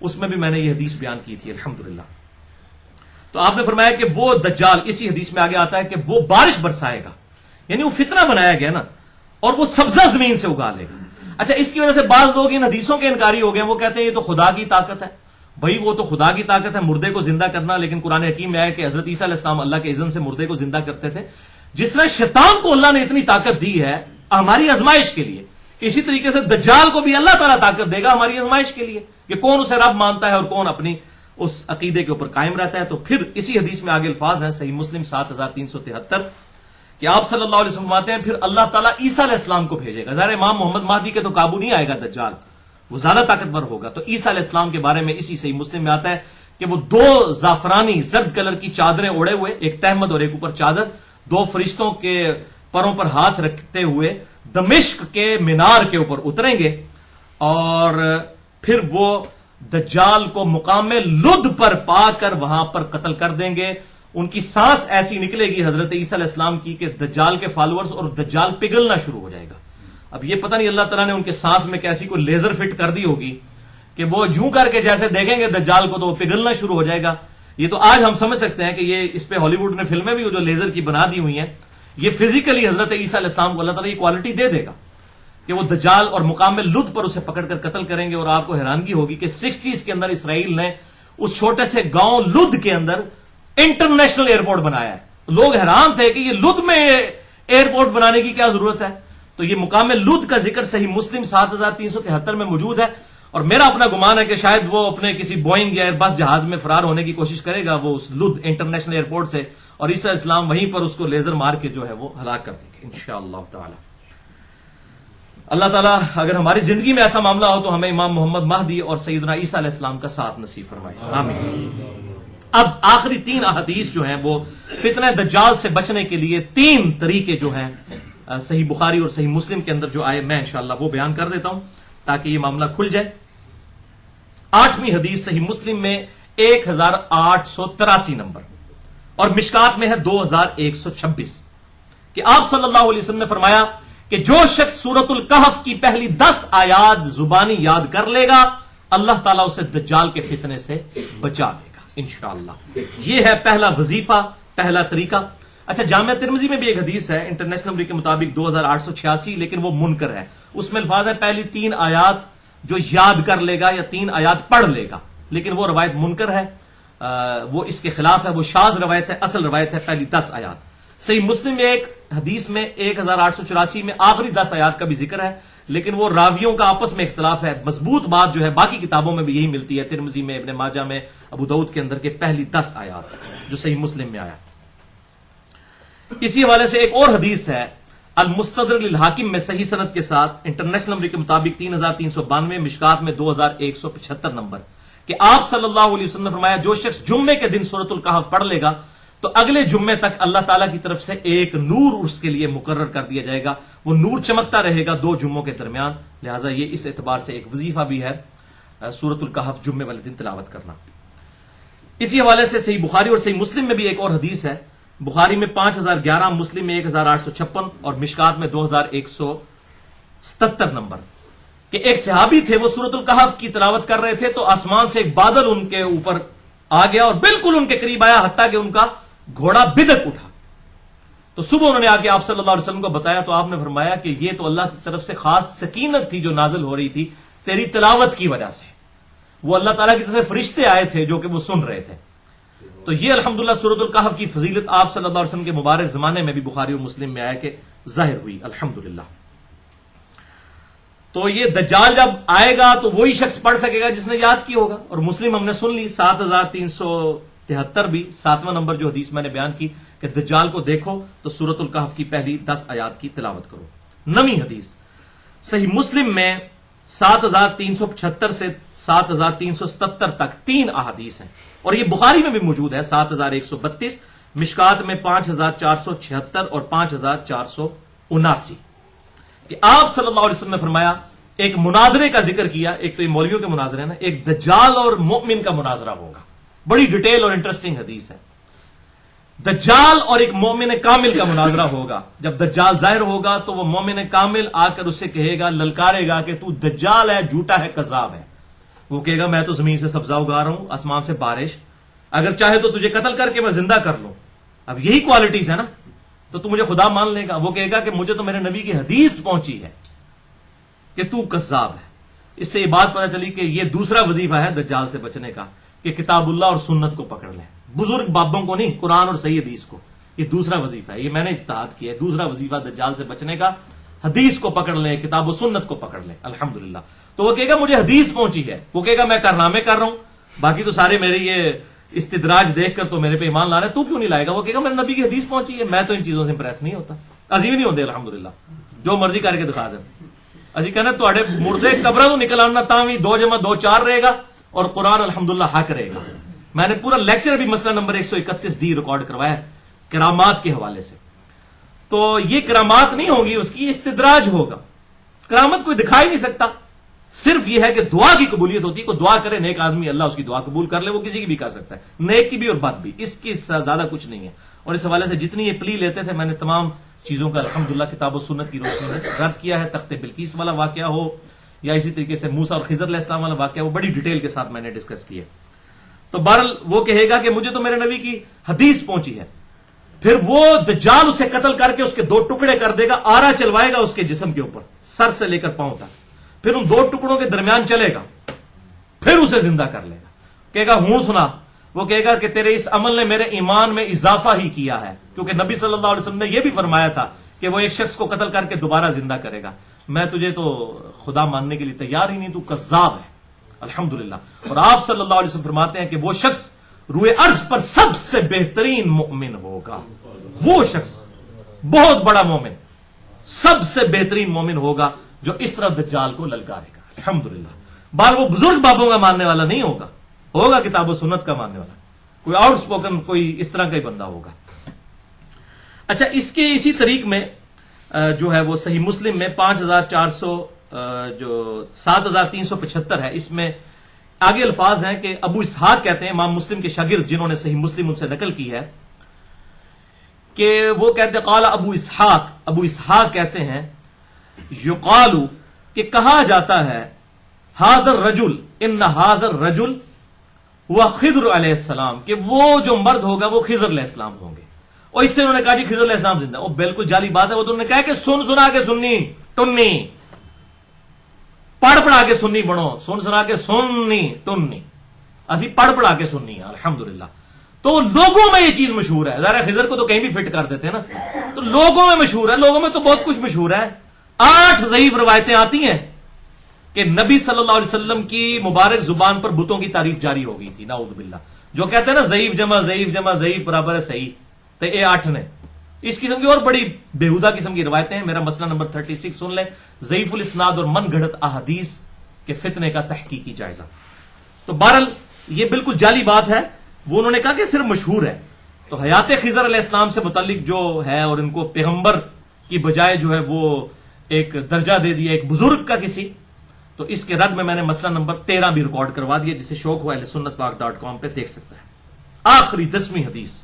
اس میں بھی میں نے یہ حدیث بیان کی تھی الحمدللہ. تو آپ نے فرمایا کہ وہ دجال، اسی حدیث میں آگے آتا ہے کہ وہ بارش برسائے گا، یعنی وہ فتنہ بنایا گیا نا، اور وہ سبزہ زمین سے اگا لے گا. اچھا، اس کی وجہ سے بعض لوگ ان حدیثوں کے انکاری ہو گئے، وہ کہتے ہیں یہ تو خدا کی طاقت ہے. بھائی وہ تو خدا کی طاقت ہے مردے کو زندہ کرنا، لیکن قرآن حکیم میں آیا کہ حضرت عیسیٰ علیہ السلام اللہ کے اذن سے مردے کو زندہ کرتے تھے. جس طرح شیطان کو اللہ نے اتنی طاقت دی ہے ہماری آزمائش کے لیے، اسی طریقے سے دجال کو بھی اللہ تعالیٰ طاقت دے گا ہماری آزمائش کے لیے کہ کون اسے رب مانتا ہے اور کون اپنی اس عقیدے کے اوپر قائم رہتا ہے. تو پھر اسی حدیث میں آگے الفاظ ہیں صحیح مسلم 7373 کہ آپ صلی اللہ علیہ وسلم فرماتے ہیں پھر اللہ تعالیٰ عیسیٰ علیہ السلام کو بھیجے گا. ظاہر امام محمد مہدی کے تو قابو نہیں آئے گا دجال، وہ زیادہ طاقتور ہوگا. تو عیسیٰ علیہ السلام کے بارے میں اسی صحیح مسلم میں آتا ہے کہ وہ 2 زعفرانی زرد کلر کی چادریں اوڑے ہوئے، ایک تہمد اور ایک اوپر چادر، 2 فرشتوں کے پروں پر ہاتھ رکھتے ہوئے دمشق کے مینار کے اوپر اتریں گے، اور پھر وہ دجال کو مقام لد پر پا کر وہاں پر قتل کر دیں گے. ان کی سانس ایسی نکلے گی حضرت عیسیٰ علیہ السلام کی کہ دجال کے فالوورز اور دجال پگھلنا شروع ہو جائے گا. اب یہ پتہ نہیں اللہ تعالیٰ نے ان کے سانس میں کیسی کوئی لیزر فٹ کر دی ہوگی کہ وہ جوں کر کے جیسے دیکھیں گے دجال کو تو وہ پگھلنا شروع ہو جائے گا. یہ تو آج ہم سمجھ سکتے ہیں کہ یہ اس پہ ہالی ووڈ نے فلمیں بھی جو لیزر کی بنا دی ہوئی ہیں، یہ فزیکلی حضرت عیسیٰ علیہ السلام کو اللہ تعالیٰ یہ کوالٹی دے دے گا کہ وہ دجال اور مقام لد پر اسے پکڑ کر قتل کریں گے. اور آپ کو حیرانگی ہوگی کہ 60s کے اندر اسرائیل نے اس چھوٹے سے گاؤں لد کے اندر انٹرنیشنل ایئرپورٹ بنایا ہے. لوگ حیران تھے کہ یہ لد میں ایئرپورٹ بنانے کی کیا ضرورت ہے. تو یہ مقام لد کا ذکر صحیح مسلم 7373 میں موجود ہے. اور میرا اپنا گمان ہے کہ شاید وہ اپنے کسی بوئنگ یا ایئر بس جہاز میں فرار ہونے کی کوشش کرے گا وہ اس لد انٹرنیشنل ایئرپورٹ سے، اور عیسیٰ اسلام وہیں پر اس کو لیزر مار کے جو ہے وہ ہلاک کر دیں گے انشاءاللہ تعالی. اللہ تعالیٰ اگر ہماری زندگی میں ایسا معاملہ ہو تو ہمیں امام محمد مہدی اور سیدنا عیسیٰ علیہ السلام کا ساتھ نصیب فرمائے، آمین. اب آخری 3 احادیث جو ہیں وہ فتنہ دجال سے بچنے کے لیے 3 طریقے جو ہیں صحیح بخاری اور صحیح مسلم کے اندر جو آئے، میں انشاءاللہ وہ بیان کر دیتا ہوں تاکہ یہ معاملہ کھل جائے. 8ویں حدیث صحیح مسلم میں 1883 نمبر اور مشکات میں ہے 2126 کہ آپ صلی اللہ علیہ وسلم نے فرمایا کہ جو شخص سورۃ الکہف کی پہلی 10 آیات زبانی یاد کر لے گا اللہ تعالیٰ اسے دجال کے فتنے سے بچا لے گا انشاءاللہ. یہ ہے پہلا وظیفہ، پہلا طریقہ. اچھا، جامعہ ترمذی میں بھی ایک حدیث ہے انٹرنیشنل نمبر کے مطابق 2886، لیکن وہ منکر ہے. اس میں الفاظ ہے پہلی 3 آیات جو یاد کر لے گا یا 3 آیات پڑھ لے گا، لیکن وہ روایت منکر ہے، وہ اس کے خلاف ہے، وہ شاذ روایت ہے. اصل روایت ہے پہلی 10 آیات. صحیح مسلم میں ایک حدیث میں 1884 میں آخری 10 آیات کا بھی ذکر ہے، لیکن وہ راویوں کا آپس میں اختلاف ہے. مضبوط بات جو ہے باقی کتابوں میں بھی یہی ملتی ہے، ترمذی میں، ابن ماجہ میں، ابو داؤد کے اندر کے پہلی 10 آیات جو صحیح مسلم میں آیا. اسی حوالے سے ایک اور حدیث ہے المستدرک للحاکم میں صحیح سند کے ساتھ انٹرنیشنل نمبر کے مطابق 3392، مشکات میں 2175 نمبر کہ آپ صلی اللہ علیہ وسلم نے فرمایا جو شخص جمعے کے دن سورۃ الکہف پڑھ لے گا تو اگلے جمعے تک اللہ تعالیٰ کی طرف سے ایک نور اس کے لیے مقرر کر دیا جائے گا. وہ نور چمکتا رہے گا 2 جمعوں کے درمیان. لہٰذا یہ اس اعتبار سے ایک وظیفہ بھی ہے سورۃ الکہف جمعے والے دن تلاوت کرنا. اسی حوالے سے صحیح بخاری اور صحیح مسلم میں بھی ایک اور حدیث ہے، بخاری میں 5011، مسلم میں 1856 اور مشکات میں 2177 نمبر کہ ایک صحابی تھے وہ سورۃ الکہف کی تلاوت کر رہے تھے تو آسمان سے ایک بادل ان کے اوپر آ گیا اور بالکل ان کے قریب آیا حتیٰ کہ ان کا گھوڑا بدک اٹھا. تو صبح انہوں نے آ کے آپ صلی اللہ علیہ وسلم کو بتایا تو آپ نے فرمایا کہ یہ تو اللہ کی طرف سے خاص سکینت تھی جو نازل ہو رہی تھی تیری تلاوت کی وجہ سے. وہ اللہ تعالیٰ کی طرف سے فرشتے آئے تھے جو کہ وہ سن رہے تھے. تو یہ الحمدللہ سورۃ الکہف کی فضیلت آپ صلی اللہ علیہ وسلم کے مبارک زمانے میں بھی بخاری اور مسلم میں آیا کہ ظاہر ہوئی الحمدللہ. تو یہ دجال جب آئے گا تو وہی شخص پڑھ سکے گا جس نے یاد کی ہوگا. اور مسلم ہم نے سن لی 7373 بھی 7واں نمبر جو حدیث میں نے بیان کی کہ دجال کو دیکھو تو سورۃ الکہف کی پہلی 10 آیات کی تلاوت کرو. 9ویں حدیث صحیح مسلم میں 7375 سے 7377 تک 3 احادیث ہیں اور یہ بخاری میں بھی موجود ہے 7132، مشکات میں 5476 اور 5479 کہ آپ صلی اللہ علیہ وسلم نے فرمایا ایک مناظرے کا ذکر کیا. ایک تو یہ مولویوں کے مناظرے ہیں نا، ایک دجال اور مومن کا مناظرہ ہوگا. بڑی ڈیٹیل اور انٹرسٹنگ حدیث ہے. دجال اور ایک مومن کامل کا مناظرہ ہوگا. جب دجال ظاہر ہوگا تو وہ مومن کامل آ کر اسے کہے گا، للکارے گا کہ تو دجال ہے، جھوٹا ہے، کذاب ہے. وہ کہے گا میں تو زمین سے سبزہ اگا رہا ہوں، آسمان سے بارش، اگر چاہے تو تجھے قتل کر کے میں زندہ کر لوں. اب یہی کوالٹیز ہے نا، تو تو مجھے خدا مان لے گا. وہ کہے گا کہ مجھے تو میرے نبی کی حدیث پہنچی ہے کہ تو کذاب ہے. اس سے یہ بات پتہ چلی کہ یہ دوسرا وظیفہ ہے دجال سے بچنے کا کہ کتاب اللہ اور سنت کو پکڑ لیں، بزرگ بابوں کو نہیں، قرآن اور صحیح حدیث کو. یہ دوسرا وظیفہ ہے، یہ میں نے اجتہاد کیا ہے. دوسرا وظیفہ دجال سے بچنے کا حدیث کو پکڑ لیں، کتاب و سنت کو پکڑ لیں. الحمدللہ. تو وہ کہے گا مجھے حدیث پہنچی ہے، وہ کہے گا میں کارنامے کر رہا ہوں، باقی تو سارے میرے یہ استدراج دیکھ کر تو میرے پہ ایمان لا رہے ہیں، تو کیوں نہیں لائے گا؟ وہ کہے گا میرے نبی کی حدیث پہنچی ہے، میں تو ان چیزوں سے امپریس نہیں ہوتا. عظیم نہیں ہوتے الحمدللہ، جو مرضی کر کے دکھا دیں. اسی کہنا تھوڑے مردے قبروں تو نکل آنا تاوی 2 + 2 4 رہے گا اور قرآن الحمدللہ حق رہے گا. میں نے پورا لیکچر بھی مسئلہ نمبر 131D ریکارڈ کروایا ہے کرامات کے حوالے سے. تو یہ کرامات نہیں ہوگی، اس کی استدراج ہوگا. کرامت کوئی دکھا ہی نہیں سکتا، صرف یہ ہے کہ دعا کی قبولیت ہوتی ہے. کوئی دعا کرے نیک آدمی، اللہ اس کی دعا قبول کر لے، وہ کسی کی بھی کر سکتا ہے، نیک کی بھی اور بد بھی. اس کی زیادہ کچھ نہیں ہے. اور اس حوالے سے جتنی یہ پلی لیتے تھے میں نے تمام چیزوں کا الحمدللہ کتاب و سنت کی روشنی میں رد کیا ہے. تخت بلقیس والا واقعہ ہو یا اسی طریقے سے موسیٰ اور خضر علیہ السلام والا واقعہ، وہ بڑی ڈیٹیل کے ساتھ میں نے ڈسکس کیا. تو بہرحال وہ کہے گا کہ مجھے تو میرے نبی کی حدیث پہنچی ہے. پھر وہ دجال اسے قتل کر کے اس کے 2 ٹکڑے کر دے گا، آرا چلوائے گا اس کے جسم کے اوپر سر سے لے کر پاؤں تک، پھر ان 2 ٹکڑوں کے درمیان چلے گا، پھر اسے زندہ کر لے گا. کہے گا ہوں سنا. وہ کہے گا کہ تیرے اس عمل نے میرے ایمان میں اضافہ ہی کیا ہے، کیونکہ نبی صلی اللہ علیہ وسلم نے یہ بھی فرمایا تھا کہ وہ ایک شخص کو قتل کر کے دوبارہ زندہ کرے گا. میں تجھے تو خدا ماننے کے لیے تیار ہی نہیں، تو کذاب ہے. الحمدللہ. اور آپ صلی اللہ علیہ وسلم فرماتے ہیں کہ وہ شخص روئے ارض پر سب سے بہترین مومن ہوگا. وہ شخص بہت بڑا مومن، سب سے بہترین مومن ہوگا جو اس طرح دجال کو للکارے گا. الحمدللہ. بار وہ بزرگ بابوں کا ماننے والا نہیں ہوگا، ہوگا کتاب و سنت کا ماننے والا، کوئی آؤٹ سپوکن کوئی اس طرح کا ہی بندہ ہوگا. اچھا، اس کے اسی طریق میں جو ہے وہ صحیح مسلم میں 7375 ہے. اس میں آگے الفاظ ہیں کہ ابو اسحاق کہتے ہیں، امام مسلم کے شاگرد جنہوں نے صحیح مسلم ان سے نقل کی ہے، کہ وہ کہتے قال ابو اسحاق کہتے ہیں یقال کہ کہا جاتا ہے ھذا الرجل ان ھذا الرجل ہوا خضر علیہ السلام، کہ وہ جو مرد ہوگا وہ خضر علیہ السلام ہوں گے. اور اس سے انہوں نے کہا جی خضر علیہ السلام زندہ. وہ بالکل جعلی بات ہے. وہ تو انہوں نے کہا کہ سنا کے سننی ٹنی، پڑھ پڑھا کے سننی بنو، سنا کے سننی ٹنی، اسی پڑھ پڑھا کے سننی ہے. الحمدللہ. تو لوگوں میں یہ چیز مشہور ہے. ذرا خضر کو تو کہیں بھی فٹ کر دیتے ہیں نا، تو لوگوں میں مشہور ہے. لوگوں میں تو بہت کچھ مشہور ہے. 8 ضعیف روایتیں آتی ہیں کہ نبی صلی اللہ علیہ وسلم کی مبارک زبان پر بتوں کی تعریف جاری ہو گئی تھی. نعوذ باللہ. جو کہتے ہیں نا ضعیف جمع ضعیف برابر ہے صحیح، تو یہ 8 نے. اس قسم کی اور بڑی بےہودہ قسم کی روایتیں ہیں. میرا مسئلہ نمبر 36 سن لیں، ضعیف الاسناد اور من گھڑت احادیث کے فتنے کا تحقیقی جائزہ. تو بہرحال یہ بالکل جعلی بات ہے. وہ انہوں نے کہا کہ صرف مشہور ہے. تو حیات خضر علیہ السلام سے متعلق جو ہے، اور ان کو پیغمبر کی بجائے جو ہے وہ ایک درجہ دے دیا ایک بزرگ کا کسی، تو اس کے رد میں نے مسئلہ نمبر 13 بھی ریکارڈ کروا دیا، جسے شوق ہوا اہلسنتپاک.com پہ دیکھ سکتا ہے. آخری 10ویں حدیث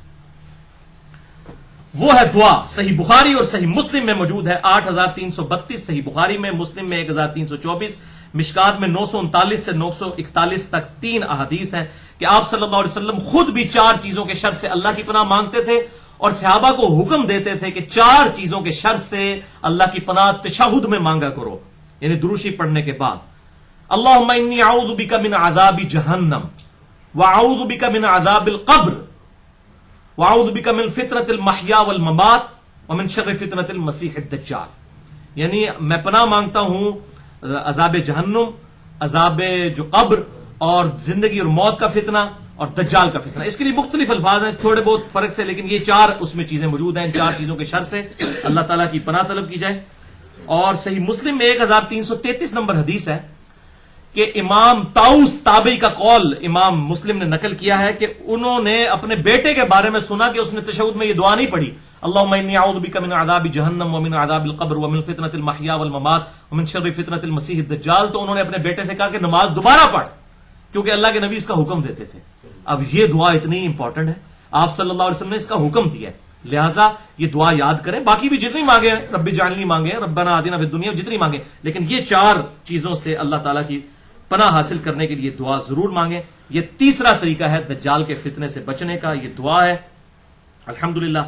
وہ ہے دعا. صحیح بخاری اور صحیح مسلم میں موجود ہے. 8332 صحیح بخاری میں، مسلم میں 1324، مشکات میں 939 سے 941 تک 3 احادیث ہیں کہ آپ صلی اللہ علیہ وسلم خود بھی 4 چیزوں کے شر سے اللہ کی پناہ مانگتے تھے اور صحابہ کو حکم دیتے تھے کہ 4 چیزوں کے شر سے اللہ کی پناہ تشہد میں مانگا کرو، یعنی دروشی پڑھنے کے بعد. اللہم انی اعوذ بک من عذاب جہنم واعوذ بک من عذاب القبر واعوذ بک من فتنۃ المحیا والممات ومن شر فتنۃ المسیح الدجال. یعنی میں پناہ مانگتا ہوں عذاب جہنم، عذاب جو قبر، اور زندگی اور موت کا فتنہ، اور دجال کا فتنہ. اس کے لیے مختلف الفاظ ہیں تھوڑے بہت فرق سے، لیکن یہ 4 اس میں چیزیں موجود ہیں. ان 4 چیزوں کے شر سے اللہ تعالیٰ کی پناہ طلب کی جائے. اور صحیح مسلم میں 1333 نمبر حدیث ہے کہ امام طاؤس تابعی کا قول امام مسلم نے نقل کیا ہے کہ انہوں نے اپنے بیٹے کے بارے میں سنا کہ اس نے تشہد میں یہ دعا نہیں پڑھی، اللہم انی اعوذ بک من عذاب جہنم ومن عذاب القبر ومن فتنۃ المحیا والممات ومن شر فتنۃ المسیح الدجال. تو انہوں نے اپنے بیٹے سے کہا کہ نماز دوبارہ پڑھ، کیونکہ اللہ کے نبی اس کا حکم دیتے تھے. اب یہ دعا اتنی امپورٹنٹ ہے، آپ صلی اللہ علیہ وسلم نے اس کا حکم دیا ہے، لہٰذا یہ دعا یاد کریں. باقی بھی جتنی مانگے ہیں، رب اجعلنی مانگے ہیں، ربنا آتنا فی الدنیا، جتنی مانگے، لیکن یہ 4 چیزوں سے اللہ تعالیٰ کی پناہ حاصل کرنے کے لیے دعا ضرور مانگیں. یہ تیسرا طریقہ ہے دجال کے فتنے سے بچنے کا، یہ دعا ہے. الحمدللہ